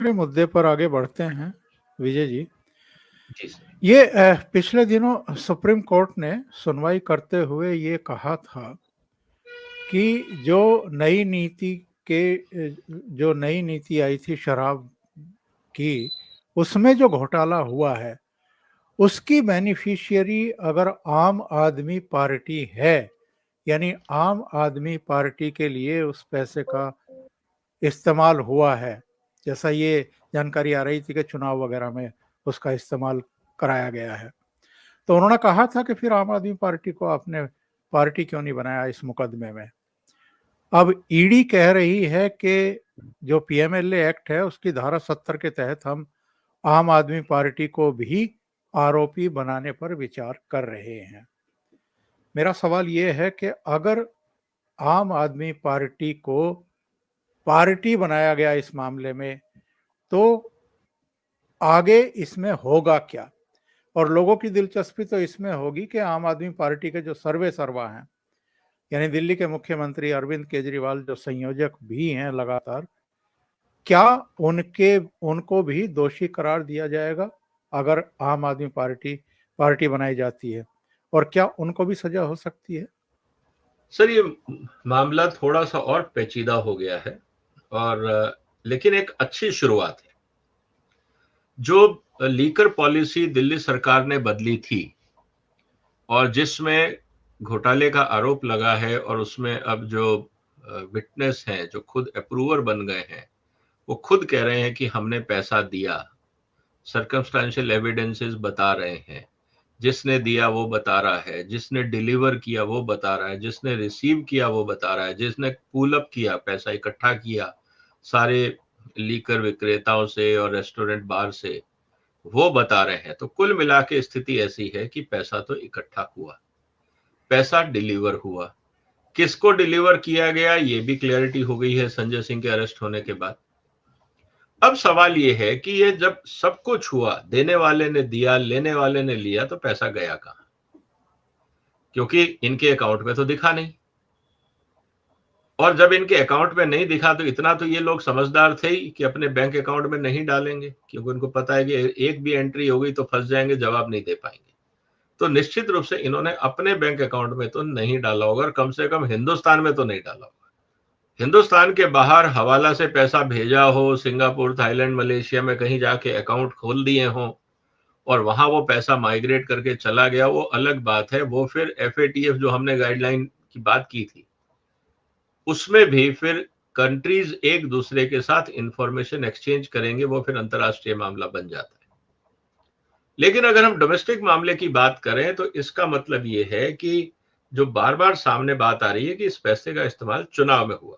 दूसरे मुद्दे पर आगे बढ़ते हैं विजय जी। जी सर। ये पिछले दिनों सुप्रीम कोर्ट ने सुनवाई करते हुए ये कहा था कि जो नई नीति आई थी शराब की, उसमें जो घोटाला हुआ है उसकी बेनिफिशियरी अगर आम आदमी पार्टी है, यानी आम आदमी पार्टी के लिए उस पैसे का इस्तेमाल हुआ है, जैसा ये जानकारी आ रही थी कि चुनाव वगैरह में उसका इस्तेमाल कराया गया है, तो उन्होंने कहा था कि फिर आम आदमी पार्टी को आपने पार्टी क्यों नहीं बनाया इस मुकदमे में। अब ईडी कह रही है कि जो पीएमएलए एक्ट है उसकी धारा 70 के तहत हम आम आदमी पार्टी को भी आरोपी बनाने पर विचार कर रहे हैं। मेरा सवाल ये है कि अगर आम आदमी पार्टी को पार्टी बनाया गया इस मामले में, तो आगे इसमें होगा क्या? और लोगों की दिलचस्पी तो इसमें होगी कि आम आदमी पार्टी के जो सर्वे सर्वा हैं, यानी दिल्ली के मुख्यमंत्री अरविंद केजरीवाल जो संयोजक भी हैं लगातार, क्या उनको भी दोषी करार दिया जाएगा अगर आम आदमी पार्टी बनाई जाती है, और क्या उनको भी सजा हो सकती है? सर ये मामला थोड़ा सा और पेचीदा हो गया है, और लेकिन एक अच्छी शुरुआत है। जो लीकर पॉलिसी दिल्ली सरकार ने बदली थी और जिसमें घोटाले का आरोप लगा है, और उसमें अब जो विटनेस हैं जो खुद अप्रूवर बन गए हैं, वो खुद कह रहे हैं कि हमने पैसा दिया। सर्कमस्टेंशियल एविडेंसेस बता रहे हैं, जिसने दिया वो बता रहा है, जिसने डिलीवर किया वो बता रहा है, जिसने रिसीव किया वो बता रहा है, जिसने पूल अप किया, पैसा इकट्ठा किया सारे लीकर विक्रेताओं से और रेस्टोरेंट बार से, वो बता रहे हैं। तो कुल मिला के स्थिति ऐसी है कि पैसा तो इकट्ठा हुआ, पैसा डिलीवर हुआ। किसको डिलीवर किया गया ये भी क्लैरिटी हो गई है संजय सिंह के अरेस्ट होने के बाद। अब सवाल ये है कि ये जब सब कुछ हुआ, देने वाले ने दिया, लेने वाले ने लिया, तो पैसा गया कहां? क्योंकि इनके अकाउंट में तो दिखा नहीं, और जब इनके अकाउंट में नहीं दिखा तो इतना तो ये लोग समझदार थे ही कि अपने बैंक अकाउंट में नहीं डालेंगे, क्योंकि उनको पता है कि एक भी एंट्री हो गई तो फंस जाएंगे, जवाब नहीं दे पाएंगे। तो निश्चित रूप से इन्होंने अपने बैंक अकाउंट में तो नहीं डाला होगा, और कम से कम हिंदुस्तान में तो नहीं डाला होगा। हिंदुस्तान के बाहर हवाला से पैसा भेजा हो, सिंगापुर, थाईलैंड, मलेशिया में कहीं जाके अकाउंट खोल दिए हो और वहां वो पैसा माइग्रेट करके चला गया, वो अलग बात है। वो फिर एफएटीएफ जो हमने गाइडलाइन की बात की थी, उसमें भी फिर कंट्रीज एक दूसरे के साथ इंफॉर्मेशन एक्सचेंज करेंगे, वो फिर अंतरराष्ट्रीय मामला बन जाता है। लेकिन अगर हम डोमेस्टिक मामले की बात करें तो इसका मतलब ये है कि जो बार बार सामने बात आ रही है कि इस पैसे का इस्तेमाल चुनाव में हुआ।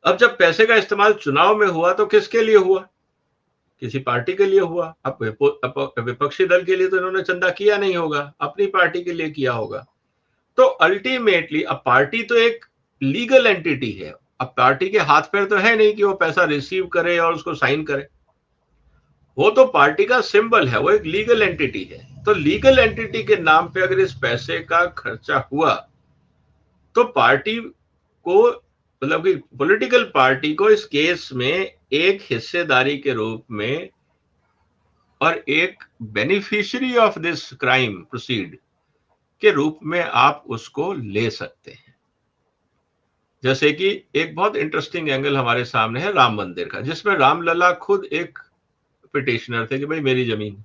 अब जब पैसे का इस्तेमाल चुनाव में हुआ तो किसके लिए हुआ? किसी पार्टी के लिए हुआ। अब विपक्षी दल के लिए तो इन्होंने चंदा किया नहीं होगा, अपनी पार्टी के लिए किया होगा। तो अल्टीमेटली अब पार्टी तो एक लीगल एंटिटी है, अब पार्टी के हाथ पैर तो है नहीं कि वो पैसा रिसीव करे और उसको साइन करे। वो तो पार्टी का सिंबल है, वो एक लीगल एंटिटी है। तो लीगल एंटिटी के नाम पे अगर इस पैसे का खर्चा हुआ तो पार्टी को, मतलब कि पॉलिटिकल पार्टी को इस केस में एक हिस्सेदारी के रूप में और एक beneficiary of this crime proceed के रूप में आप उसको ले सकते हैं। जैसे कि एक बहुत इंटरेस्टिंग एंगल हमारे सामने है राम मंदिर का, जिसमें रामलला खुद एक पिटिशनर थे कि भाई मेरी जमीन।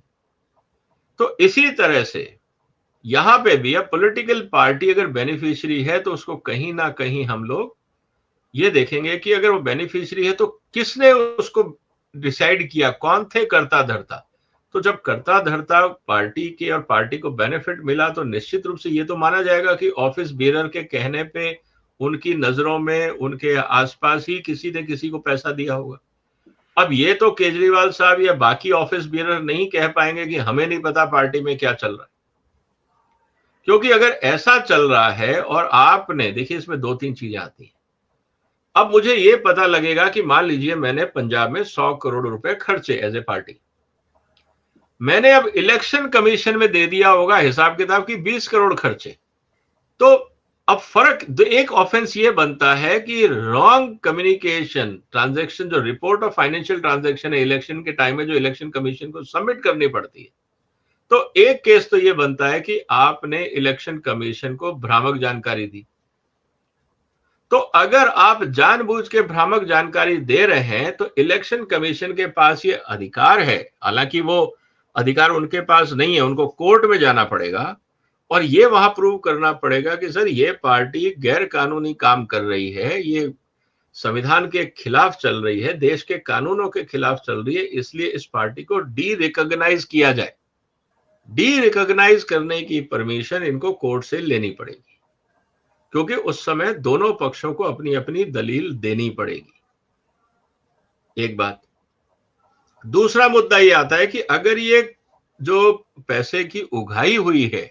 तो इसी तरह से यहां पे भी अब पॉलिटिकल पार्टी अगर बेनिफिशियरी है तो उसको कहीं ना कहीं हम लोग ये देखेंगे कि अगर वो बेनिफिशियरी है तो किसने उसको डिसाइड किया, कौन थे कर्ता धर्ता। तो जब कर्ता धर्ता पार्टी के और पार्टी को बेनिफिट मिला तो निश्चित रूप से ये तो माना जाएगा कि ऑफिस बेरर के कहने पे, उनकी नजरों में, उनके आसपास ही किसी ने किसी को पैसा दिया होगा। अब ये तो केजरीवाल साहब या बाकी ऑफिस बेरर नहीं कह पाएंगे कि हमें नहीं पता पार्टी में क्या चल रहा है, क्योंकि अगर ऐसा चल रहा है और आपने, देखिए इसमें दो तीन चीजें आती हैं। अब मुझे ये पता लगेगा कि मान लीजिए मैंने पंजाब में 100 करोड़ रुपए खर्चे एज ए पार्टी, मैंने अब इलेक्शन कमीशन में दे दिया होगा हिसाब किताब की 20 करोड़ खर्चे, तो अब फर्क एक ऑफेंस ये बनता है कि रॉन्ग कम्युनिकेशन ट्रांजैक्शन, जो रिपोर्ट ऑफ फाइनेंशियल ट्रांजैक्शन है इलेक्शन के टाइम में जो इलेक्शन कमीशन को सबमिट करनी पड़ती है, तो एक केस तो ये बनता है कि आपने इलेक्शन कमीशन को भ्रामक जानकारी दी। तो अगर आप जानबूझ के भ्रामक जानकारी दे रहे हैं तो इलेक्शन कमीशन के पास ये अधिकार है, हालांकि वो अधिकार उनके पास नहीं है, उनको कोर्ट में जाना पड़ेगा और ये वहां प्रूव करना पड़ेगा कि सर ये पार्टी गैर कानूनी काम कर रही है, ये संविधान के खिलाफ चल रही है, देश के कानूनों के खिलाफ चल रही है, इसलिए इस पार्टी को डी रिकॉग्नाइज किया जाए। डी रिकॉग्नाइज करने की परमिशन इनको कोर्ट से लेनी पड़ेगी, क्योंकि उस समय दोनों पक्षों को अपनी अपनी दलील देनी पड़ेगी। एक बात। दूसरा मुद्दा ये आता है कि अगर ये जो पैसे की उगाही हुई है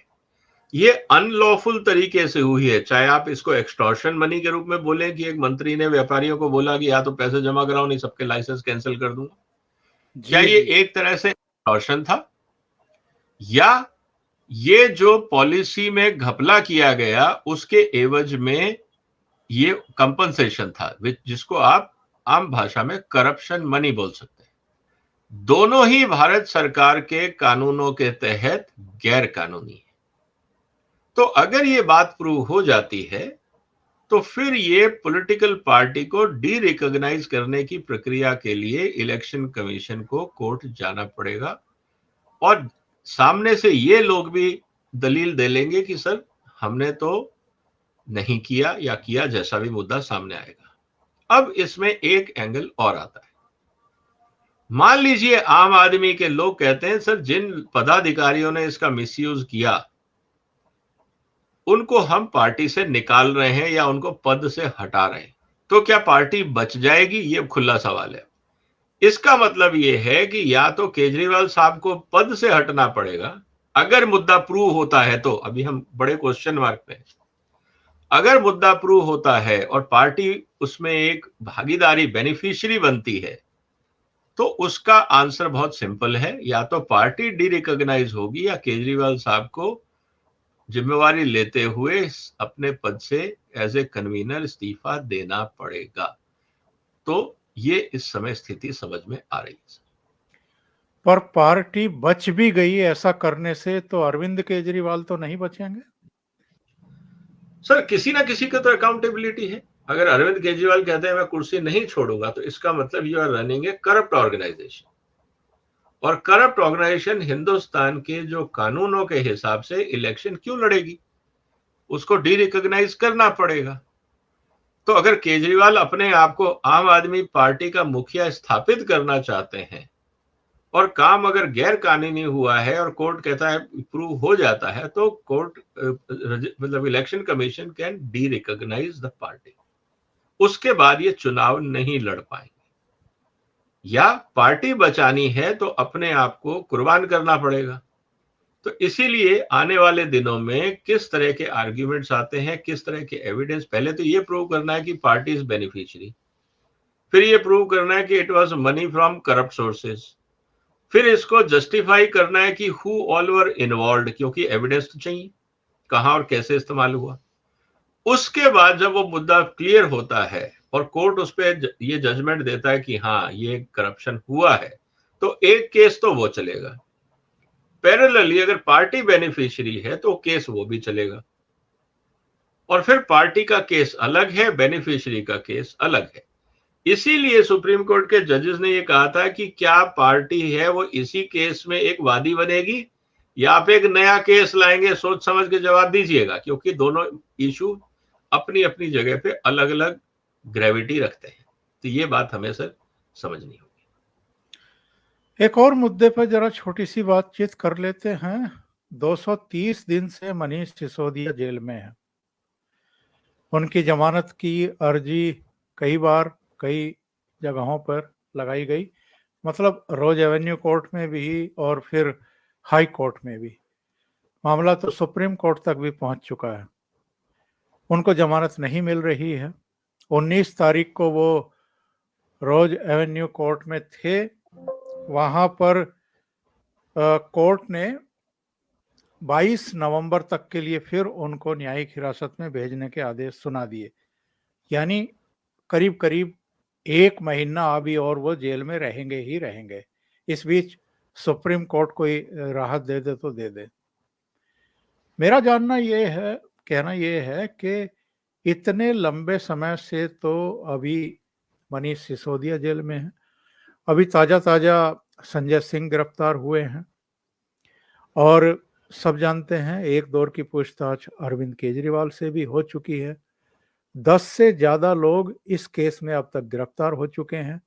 ये अनलॉफुल तरीके से हुई है, चाहे आप इसको एक्सटॉर्शन मनी के रूप में बोलें कि एक मंत्री ने व्यापारियों को बोला कि या तो पैसे जमा कराओ नहीं सबके लाइसेंस कैंसिल कर दूंगा, क्या ये एक तरह से एक्सटॉर्शन था, या ये जो पॉलिसी में घपला किया गया उसके एवज में ये कंपनसेशन था, जिसको आप आम भाषा में करप्शन मनी बोल सकते हैं। दोनों ही भारत सरकार के कानूनों के तहत गैर कानूनी है। तो अगर ये बात प्रूव हो जाती है तो फिर ये पॉलिटिकल पार्टी को डी रिकॉग्नाइज करने की प्रक्रिया के लिए इलेक्शन कमीशन को कोर्ट जाना पड़ेगा और सामने से ये लोग भी दलील दे लेंगे कि सर हमने तो नहीं किया या किया, जैसा भी मुद्दा सामने आएगा। अब इसमें एक एंगल और आता है। मान लीजिए आम आदमी के लोग कहते हैं सर जिन पदाधिकारियों ने इसका मिसयूज किया उनको हम पार्टी से निकाल रहे हैं या उनको पद से हटा रहे हैं, तो क्या पार्टी बच जाएगी? ये खुला सवाल है। इसका मतलब ये है कि या तो केजरीवाल साहब को पद से हटना पड़ेगा अगर मुद्दा प्रूव होता है, तो अभी हम बड़े क्वेश्चन मार्क पे हैं। अगर मुद्दा प्रूव होता है और पार्टी उसमें एक भागीदारी बेनिफिशियरी बनती है तो उसका आंसर बहुत सिंपल है, या तो पार्टी डी रिकॉग्नाइज होगी या केजरीवाल साहब को जिम्मेवारी लेते हुए अपने पद से एज ए कन्वीनर इस्तीफा देना पड़ेगा। तो ये इस समय स्थिति समझ में आ रही है। पर पार्टी बच भी गई ऐसा करने से तो अरविंद केजरीवाल तो नहीं बचेंगे सर। किसी ना किसी का तो अकाउंटेबिलिटी है। अगर अरविंद केजरीवाल कहते हैं मैं कुर्सी नहीं छोड़ूंगा तो इसका मतलब you are running a corrupt organisation, और करप्ट ऑर्गेनाइजेशन हिंदुस्तान के जो कानूनों के हिसाब से इलेक्शन क्यों लड़ेगी? उसको डी रिकॉग्नाइज करना पड़ेगा। तो अगर केजरीवाल अपने आप को आम आदमी पार्टी का मुखिया स्थापित करना चाहते हैं और काम अगर गैर कानूनी हुआ है और कोर्ट कहता है प्रूव हो जाता है तो कोर्ट मतलब election commission can derecognise the party. उसके बाद ये चुनाव नहीं लड़ पाएंगे, या पार्टी बचानी है तो अपने आप को कुर्बान करना पड़ेगा। तो इसीलिए आने वाले दिनों में किस तरह के आर्ग्यूमेंट्स आते हैं, किस तरह के एविडेंस, पहले तो ये प्रूव करना है कि पार्टी इज बेनिफिशियरी, फिर ये प्रूव करना है कि it was money from corrupt sources, फिर इसको जस्टिफाई करना है कि हु ऑल वर इन्वॉल्व्ड, क्योंकि एविडेंस तो चाहिए कहां और कैसे इस्तेमाल हुआ। उसके बाद जब वो मुद्दा क्लियर होता है और कोर्ट उस पर ये जजमेंट देता है कि हाँ ये करप्शन हुआ है, तो एक केस तो वो चलेगा। पैरेलली अगर पार्टी बेनिफिशियरी है तो केस वो भी चलेगा, और फिर पार्टी का केस अलग है, बेनिफिशियरी का केस अलग है। इसीलिए सुप्रीम कोर्ट के जजेस ने ये कहा था कि क्या पार्टी है वो इसी केस में एक वादी बनेगी या आप एक नया केस लाएंगे, सोच समझ के जवाब दीजिएगा, क्योंकि दोनों इशू अपनी अपनी जगह पे अलग अलग ग्रेविटी रखते हैं। तो ये बात हमें सर समझनी होगी। एक और मुद्दे पर जरा छोटी सी बातचीत कर लेते हैं। 230 दिन से मनीष सिसोदिया जेल में है। उनकी जमानत की अर्जी कई बार कई जगहों पर लगाई गई, मतलब रोज एवेन्यू कोर्ट में भी और फिर हाई कोर्ट में भी। मामला तो सुप्रीम कोर्ट तक भी पहुंच चुका है। उनको जमानत नहीं मिल रही है। 19 तारीख को वो रोज एवेन्यू कोर्ट में थे। वहां पर कोर्ट ने 22 नवंबर तक के लिए फिर उनको न्यायिक हिरासत में भेजने के आदेश सुना दिए। यानी करीब करीब 1 महीना अभी और वो जेल में रहेंगे ही रहेंगे। इस बीच सुप्रीम कोर्ट कोई राहत दे दे तो दे दे। मेरा कहना ये है कि इतने लंबे समय से तो अभी मनीष सिसोदिया जेल में है। अभी ताजा-ताजा संजय सिंह गिरफ्तार हुए हैं और सब जानते हैं एक दौर की पूछताछ अरविंद केजरीवाल से भी हो चुकी है। 10 से ज़्यादा लोग इस केस में अब तक गिरफ्तार हो चुके हैं।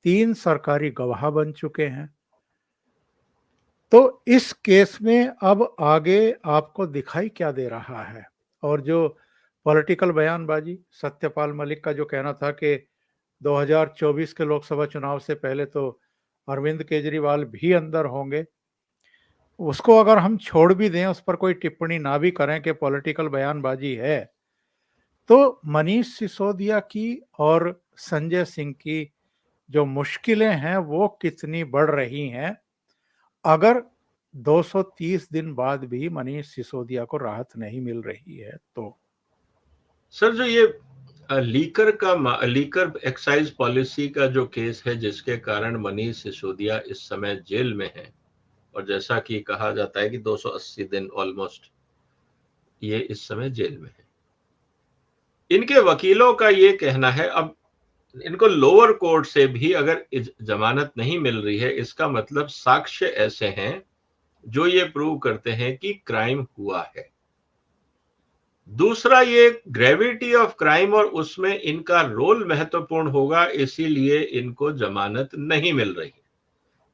3 सरकारी गवाह बन चुके हैं। तो इस केस में अब आगे आपको दिखाई क्या दे रहा है? और जो पॉलिटिकल बयानबाजी सत्यपाल मलिक का जो कहना था कि 2024 के लोकसभा चुनाव से पहले तो अरविंद केजरीवाल भी अंदर होंगे, उसको अगर हम छोड़ भी दें, उस पर कोई टिप्पणी ना भी करें कि पॉलिटिकल बयानबाजी है, तो मनीष सिसोदिया की और संजय सिंह की जो मुश्किलें हैं वो कितनी बढ़ रही हैं अगर 230 दिन बाद भी मनीष सिसोदिया को राहत नहीं मिल रही है तो। सर, जो ये लीकर एक्साइज पॉलिसी का जो केस है जिसके कारण मनीष सिसोदिया इस समय जेल में है, और जैसा कि कहा जाता है कि 280 दिन ऑलमोस्ट ये इस समय जेल में है। इनके वकीलों का ये कहना है, अब इनको लोअर कोर्ट से भी अगर जमानत नहीं मिल रही है, इसका मतलब साक्ष्य ऐसे हैं जो ये प्रूव करते हैं कि क्राइम हुआ है। दूसरा, ये ग्रेविटी ऑफ क्राइम और उसमें इनका रोल महत्वपूर्ण होगा, इसीलिए इनको जमानत नहीं मिल रही।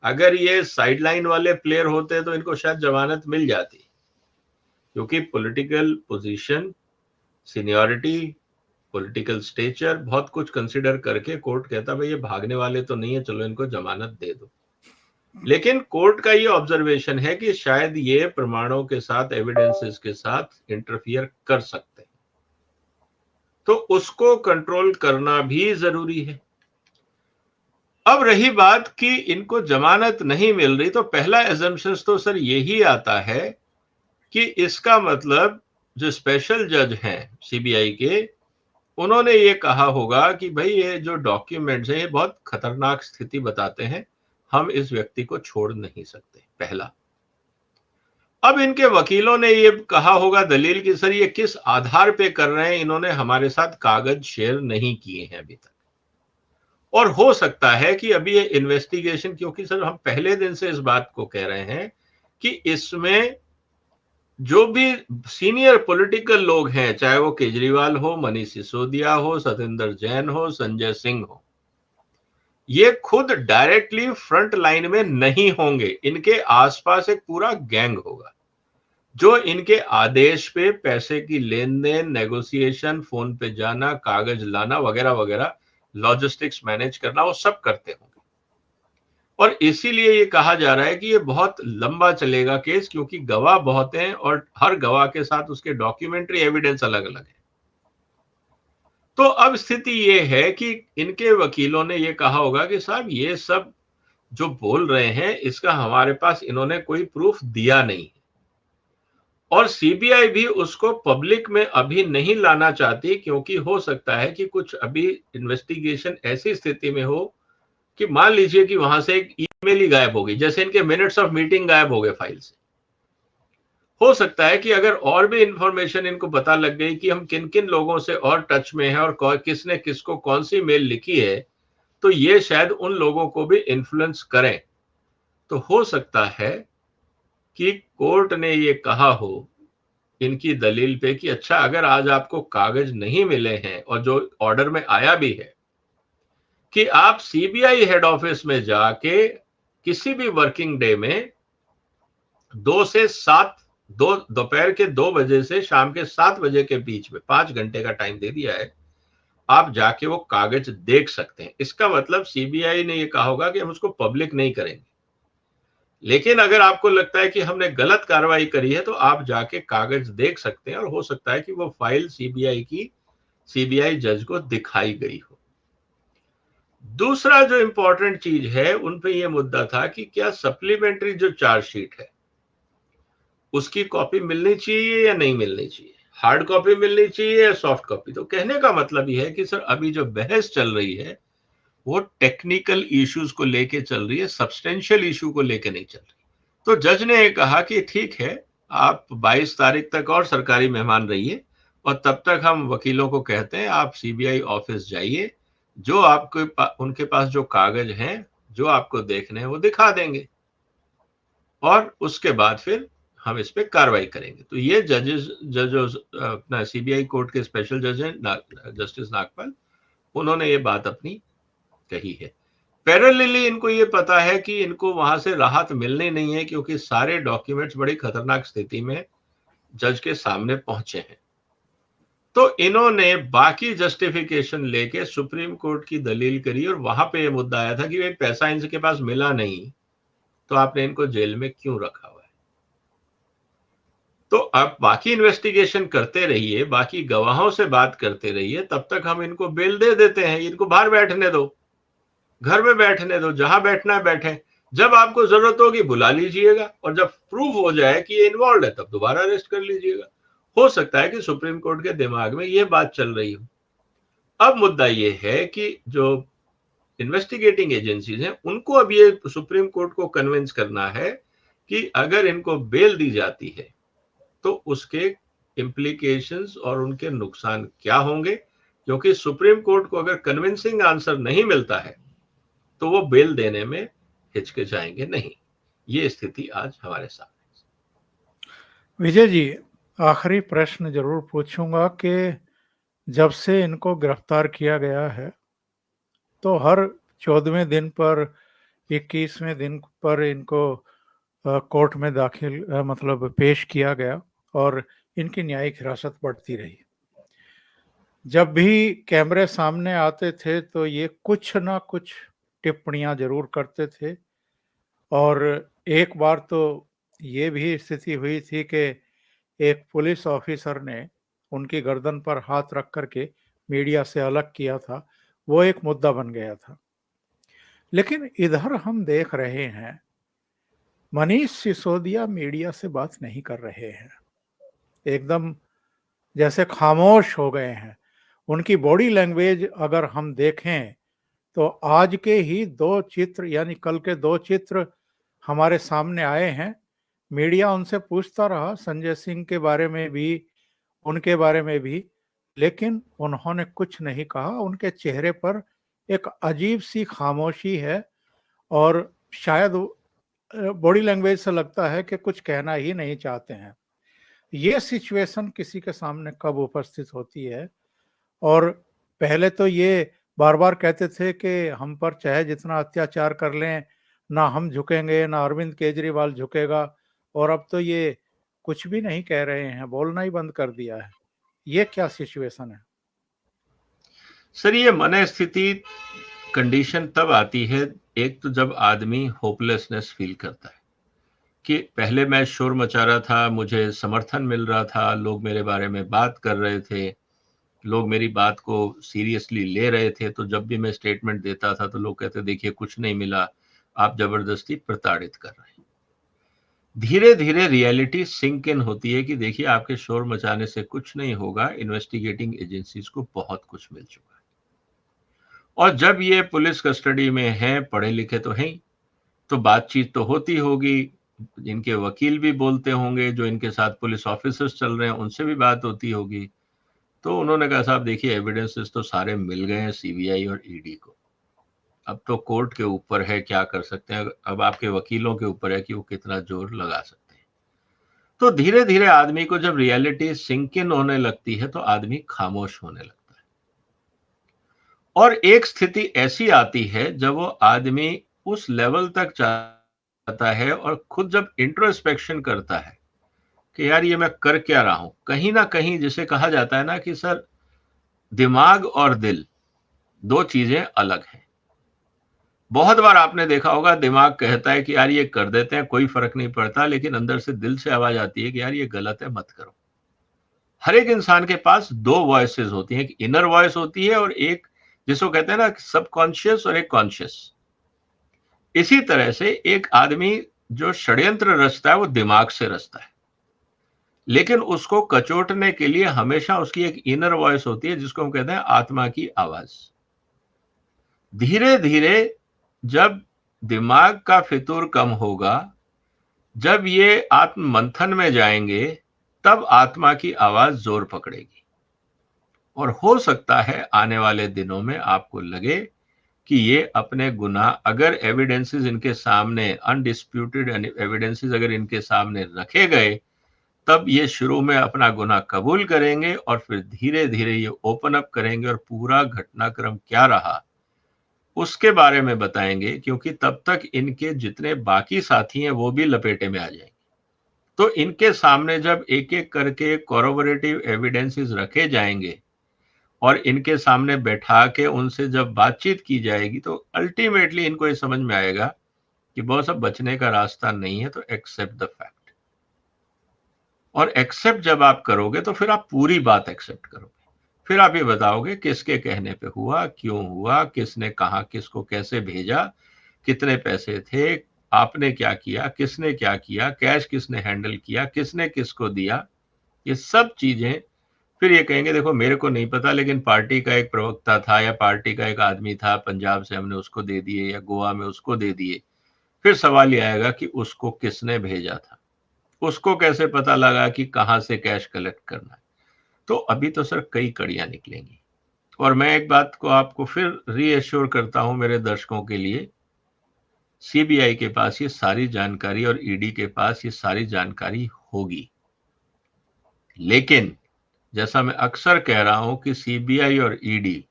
अगर ये साइडलाइन वाले प्लेयर होते तो इनको शायद जमानत मिल जाती, क्योंकि political position, seniority, political stature, बहुत कुछ कंसिडर करके कोर्ट कहता भाई ये भागने वाले तो नहीं है, चलो इनको जमानत दे दो। लेकिन कोर्ट का ये ऑब्जर्वेशन है कि शायद ये प्रमाणों के साथ, एविडेंसेस के साथ इंटरफियर कर सकते हैं, तो उसको कंट्रोल करना भी जरूरी है। अब रही बात कि इनको जमानत नहीं मिल रही, तो पहला एजम्पशन तो सर यही आता है कि इसका मतलब जो स्पेशल जज हैं सीबीआई के, उन्होंने ये कहा होगा कि भाई ये जो डॉक्यूमेंट्स हैं ये बहुत खतरनाक स्थिति बताते हैं, हम इस व्यक्ति को छोड़ नहीं सकते, पहला। अब इनके वकीलों ने ये कहा होगा दलील कि सर ये किस आधार पे कर रहे हैं, इन्होंने हमारे साथ कागज शेयर नहीं किए हैं अभी तक, और हो सकता है कि अभी ये इन्वेस्टिगेशन, क्योंकि सर हम पहले दिन से इस बात को कह रहे हैं कि इसमें जो भी सीनियर पॉलिटिकल लोग हैं, चाहे वो केजरीवाल हो, मनीष सिसोदिया हो, सतेंद्र जैन हो, संजय सिंह हो, ये खुद डायरेक्टली फ्रंट लाइन में नहीं होंगे। इनके आसपास एक पूरा गैंग होगा जो इनके आदेश पे पैसे की लेन देन, नेगोशिएशन, फोन पे जाना, कागज लाना वगैरह वगैरह, लॉजिस्टिक्स मैनेज करना, वो सब करते होंगे। और इसीलिए ये कहा जा रहा है कि ये बहुत लंबा चलेगा केस, क्योंकि गवाह बहुत हैं और हर गवाह के साथ उसके डॉक्यूमेंट्री एविडेंस अलग अलग है। तो अब स्थिति ये है कि इनके वकीलों ने ये कहा होगा कि साहब ये सब जो बोल रहे हैं इसका हमारे पास इन्होंने कोई प्रूफ दिया नहीं, और सीबीआई भी उसको पब्लिक में अभी नहीं लाना चाहती, क्योंकि हो सकता है कि कुछ अभी इन्वेस्टिगेशन ऐसी स्थिति में हो कि मान लीजिए कि वहां से एक ईमेल ही गायब हो गई, जैसे इनके मिनट्स ऑफ मीटिंग गायब हो गए फाइल से। हो सकता है कि अगर और भी इंफॉर्मेशन इनको पता लग गई कि हम किन किन लोगों से और टच में हैं और किसने किसको कौन सी मेल लिखी है, तो ये शायद उन लोगों को भी इन्फ्लुएंस करें। तो हो सकता है कि कोर्ट ने ये कहा हो इनकी दलील पे कि अच्छा, अगर आज आपको कागज नहीं मिले हैं, और जो ऑर्डर में आया भी है कि आप सीबीआई हेड ऑफिस में जाके किसी भी वर्किंग डे में 2 से 7, दोपहर के 2 बजे से शाम के 7 बजे के बीच में 5 घंटे का टाइम दे दिया है, आप जाके वो कागज देख सकते हैं। इसका मतलब सीबीआई ने ये कहा होगा कि हम उसको पब्लिक नहीं करेंगे, लेकिन अगर आपको लगता है कि हमने गलत कार्रवाई करी है तो आप जाके कागज देख सकते हैं, और हो सकता है कि वो फाइल सीबीआई जज को दिखाई गई हो। दूसरा जो इंपॉर्टेंट चीज है, उन पे ये मुद्दा था कि क्या सप्लीमेंट्री जो चार्जशीट है उसकी कॉपी मिलनी चाहिए या नहीं मिलनी चाहिए, हार्ड कॉपी मिलनी चाहिए या सॉफ्ट कॉपी। तो कहने का मतलब ये है कि सर अभी जो बहस चल रही है वो टेक्निकल इश्यूज को लेके चल रही है, सब्सटेंशियल इशू को लेके नहीं चल रही। तो जज ने कहा कि ठीक है, आप 22 तारीख तक और सरकारी मेहमान रहिए और तब तक हम वकीलों को कहते हैं आप सीबीआई ऑफिस जाइए, जो उनके पास जो कागज हैं, जो आपको देखने हैं वो दिखा देंगे और उसके बाद फिर हम इस पे कार्रवाई करेंगे। तो ये जज अपना सीबीआई कोर्ट के स्पेशल जज हैं जस्टिस नागपाल, उन्होंने ये बात अपनी कही है। पैरेलली इनको ये पता है कि इनको वहां से राहत मिलनी नहीं है, क्योंकि सारे डॉक्यूमेंट्स बड़ी खतरनाक स्थिति में जज के सामने पहुंचे हैं। तो इन्होंने बाकी जस्टिफिकेशन लेके सुप्रीम कोर्ट की दलील करी और वहां पे ये मुद्दा आया था कि भाई पैसा इनके पास मिला नहीं, तो आपने इनको जेल में क्यों रखा हुआ है। तो आप बाकी इन्वेस्टिगेशन करते रहिए, बाकी गवाहों से बात करते रहिए, तब तक हम इनको बेल दे देते हैं, इनको बाहर बैठने दो, घर में बैठने दो, जहां बैठना है बैठे। जब आपको जरूरत होगी बुला लीजिएगा और जब प्रूव हो जाए कि ये इन्वॉल्व है तब दोबारा अरेस्ट कर लीजिएगा। हो सकता है कि सुप्रीम कोर्ट के दिमाग में ये बात चल रही हो। अब मुद्दा ये है कि जो इन्वेस्टिगेटिंग एजेंसीज हैं उनको अब ये सुप्रीम कोर्ट को कन्विंस करना है कि अगर इनको बेल दी जाती है तो उसके इम्प्लीकेशंस और उनके नुकसान क्या होंगे, क्योंकि सुप्रीम कोर्ट को अगर कन्विंसिंग आंसर नहीं मिलता है तो वो बेल देने में हिचकिचाएंगे नहीं। ये स्थिति आज हमारे सामने। विजय जी, आखिरी प्रश्न जरूर पूछूंगा कि जब से इनको गिरफ्तार किया गया है तो हर 14वें दिन पर 21वें दिन पर इनको कोर्ट में दाखिल मतलब पेश किया गया और इनकी न्यायिक हिरासत बढ़ती रही। जब भी कैमरे सामने आते थे तो ये कुछ ना कुछ टिप्पणियां जरूर करते थे और एक बार तो ये भी स्थिति हुई थी कि एक पुलिस ऑफिसर ने उनकी गर्दन पर हाथ रख करके मीडिया से अलग किया था। वो एक मुद्दा बन गया था। लेकिन इधर हम देख रहे हैं मनीष सिसोदिया मीडिया से बात नहीं कर रहे हैं, एकदम जैसे खामोश हो गए हैं। उनकी बॉडी लैंग्वेज अगर हम देखें तो आज के ही 2 चित्र यानी कल के 2 चित्र हमारे सामने आए हैं। मीडिया उनसे पूछता रहा संजय सिंह के बारे में भी, उनके बारे में भी, लेकिन उन्होंने कुछ नहीं कहा। उनके चेहरे पर एक अजीब सी खामोशी है और शायद बॉडी लैंग्वेज से लगता है कि कुछ कहना ही नहीं चाहते हैं। ये सिचुएशन किसी के सामने कब उपस्थित होती है? और पहले तो ये बार-बार कहते थे कि हम पर चाहे जितना अत्याचार कर लें, ना हम झुकेंगे, ना अरविंद केजरीवाल झुकेगा, और अब तो ये कुछ भी नहीं कह रहे हैं, बोलना ही बंद कर दिया है। ये क्या सिचुएशन है? सर ये मन स्थिति कंडीशन तब आती है, एक तो जब आदमी होपलेसनेस फील करता है कि पहले मैं शोर मचा रहा था, मुझे समर्थन मिल रहा था, लोग मेरे बारे में बात कर रहे थे, लोग मेरी बात को सीरियसली ले रहे थे, तो जब भी मैं स्टेटमेंट देता था तो लोग कहते देखिए कुछ नहीं मिला, आप जबरदस्ती प्रताड़ित कर रहे हैं। धीरे धीरे रियलिटी सिंक इन होती है कि देखिए आपके शोर मचाने से कुछ नहीं होगा, इन्वेस्टिगेटिंग एजेंसीज को बहुत कुछ मिल चुका है और जब ये पुलिस कस्टडी में है, पढ़े लिखे तो हैं, तो बातचीत तो होती होगी, इनके वकील भी बोलते होंगे, जो इनके साथ पुलिस ऑफिसर्स चल रहे हैं उनसे भी बात होती होगी। तो उन्होंने कहा साहब देखिए एविडेंसेस तो सारे मिल गए हैं सीबीआई और ईडी को, अब तो कोर्ट के ऊपर है क्या कर सकते हैं, अब आपके वकीलों के ऊपर है कि वो कितना जोर लगा सकते हैं। तो धीरे धीरे आदमी को जब रियलिटी सिंक इन होने लगती है तो आदमी खामोश होने लगता है और एक स्थिति ऐसी आती है जब वो आदमी उस लेवल तक जाता है और खुद जब इंट्रोस्पेक्शन करता है कि यार ये मैं कर क्या रहा हूं, कहीं ना कहीं जिसे कहा जाता है ना कि सर दिमाग और दिल दो चीजें अलग हैं। बहुत बार आपने देखा होगा दिमाग कहता है कि यार ये कर देते हैं कोई फर्क नहीं पड़ता, लेकिन अंदर से दिल से आवाज आती है कि यार ये गलत है मत करो। हर एक इंसान के पास दो वॉइसेस होती हैं, एक इनर वॉइस होती है और एक जिसको कहते हैं ना सबकॉन्शियस और एक कॉन्शियस। इसी तरह से एक आदमी जो षड्यंत्र रचता है वो दिमाग से रचता है लेकिन उसको कचोटने के लिए हमेशा उसकी एक इनर वॉइस होती है जिसको हम कहते हैं आत्मा की आवाज। धीरे धीरे जब दिमाग का फितूर कम होगा, जब ये आत्म मंथन में जाएंगे, तब आत्मा की आवाज जोर पकड़ेगी। और हो सकता है आने वाले दिनों में आपको लगे कि ये अपने गुनाह, अगर एविडेंसेस इनके सामने, अनडिस्प्यूटेड एविडेंसेस अगर इनके सामने रखे गए, तब ये शुरू में अपना गुनाह कबूल करेंगे और फिर धीरे धीरे ये ओपन अप करेंगे और पूरा घटनाक्रम क्या रहा उसके बारे में बताएंगे, क्योंकि तब तक इनके जितने बाकी साथी हैं वो भी लपेटे में आ जाएंगे। तो इनके सामने जब एक एक करके कॉरोबोरेटिव एविडेंसेस रखे जाएंगे और इनके सामने बैठा के उनसे जब बातचीत की जाएगी, तो अल्टीमेटली इनको ये समझ में आएगा कि बॉस अब बचने का रास्ता नहीं है, तो एक्सेप्ट द फैक्ट। और एक्सेप्ट जब आप करोगे तो फिर आप पूरी बात एक्सेप्ट करोगे। फिर आप ये बताओगे किसके कहने पे हुआ, क्यों हुआ, किसने कहा, किसको कैसे भेजा, कितने पैसे थे, आपने क्या किया, किसने क्या किया, कैश किसने हैंडल किया, किसने किसको दिया, ये सब चीजें। फिर ये कहेंगे देखो मेरे को नहीं पता, लेकिन पार्टी का एक प्रवक्ता था या पार्टी का एक आदमी था, पंजाब से हमने उसको दे दिए या गोवा में उसको दे दिए। फिर सवाल ये आएगा कि उसको किसने भेजा था, उसको कैसे पता लगा कि कहां से कैश कलेक्ट करना है। तो अभी तो सर कई कड़ियां निकलेंगी। और मैं एक बात को आपको फिर रीएश्योर करता हूं मेरे दर्शकों के लिए, सीबीआई के पास ये सारी जानकारी और ईडी के पास ये सारी जानकारी होगी। लेकिन जैसा मैं अक्सर कह रहा हूं कि सीबीआई और ईडी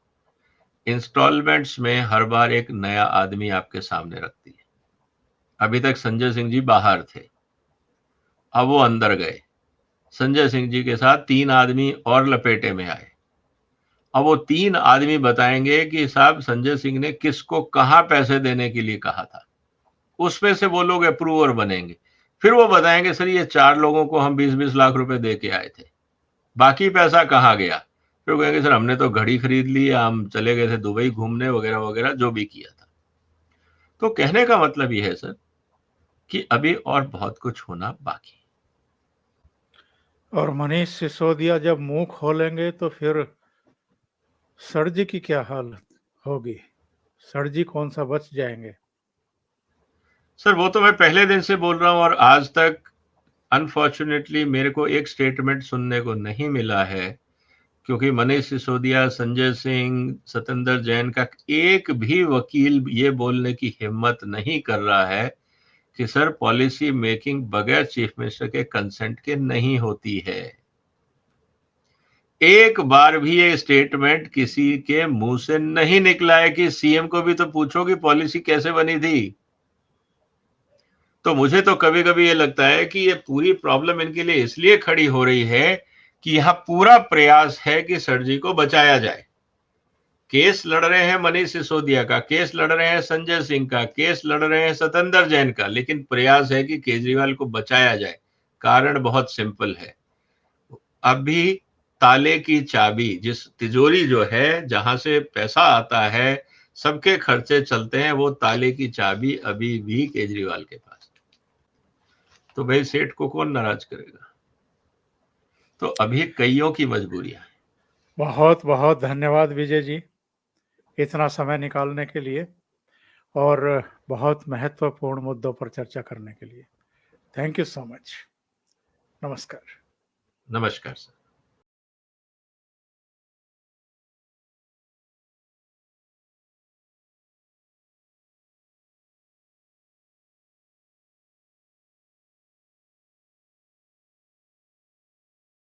इंस्टॉलमेंट्स में हर बार एक नया आदमी आपके सामने रखती है। अभी तक संजय सिंह जी बाहर थे, अब वो अंदर गए, संजय सिंह जी के साथ 3 आदमी और लपेटे में आए। अब वो 3 आदमी बताएंगे कि साहब संजय सिंह ने किसको कहां पैसे देने के लिए कहा था। उसमें से वो लोग अप्रूवर बनेंगे। फिर वो बताएंगे सर ये 4 लोगों को हम 20-20 लाख रुपए दे के आए थे, बाकी पैसा कहाँ गया। फिर वो कहेंगे सर हमने तो घड़ी खरीद ली, हम चले गए थे दुबई घूमने, वगैरह वगैरह जो भी किया था। तो कहने का मतलब ये है सर कि अभी और बहुत कुछ होना बाकी है। और मनीष सिसोदिया जब मुंह खोलेंगे तो फिर सर जी की क्या हालत होगी? सर जी कौन सा बच जाएंगे? सर वो तो मैं पहले दिन से बोल रहा हूं और आज तक अनफॉर्चुनेटली मेरे को एक स्टेटमेंट सुनने को नहीं मिला है, क्योंकि मनीष सिसोदिया, संजय सिंह, सत्येंद्र जैन का एक भी वकील ये बोलने की हिम्मत नहीं कर रहा है कि सर पॉलिसी मेकिंग बगैर चीफ मिनिस्टर के कंसेंट के नहीं होती है। एक बार भी ये स्टेटमेंट किसी के मुंह से नहीं निकला है कि सीएम को भी तो पूछो कि पॉलिसी कैसे बनी थी। तो मुझे तो कभी कभी ये लगता है कि ये पूरी प्रॉब्लम इनके लिए इसलिए खड़ी हो रही है कि यहां पूरा प्रयास है कि सर जी को बचाया जाए। केस लड़ रहे हैं मनीष सिसोदिया का, केस लड़ रहे हैं संजय सिंह का, केस लड़ रहे हैं सत्येंद्र जैन का, लेकिन प्रयास है कि केजरीवाल को बचाया जाए। कारण बहुत सिंपल है, अभी ताले की चाबी, जिस तिजोरी जो है जहां से पैसा आता है, सबके खर्चे चलते हैं, वो ताले की चाबी अभी भी केजरीवाल के पास। तो भाई सेठ को कौन नाराज करेगा। तो अभी कईयों की मजबूरियां हैं। बहुत बहुत धन्यवाद विजय जी, इतना समय निकालने के लिए और बहुत महत्वपूर्ण मुद्दों पर चर्चा करने के लिए। Thank you so much. नमस्कार। नमस्कार सर।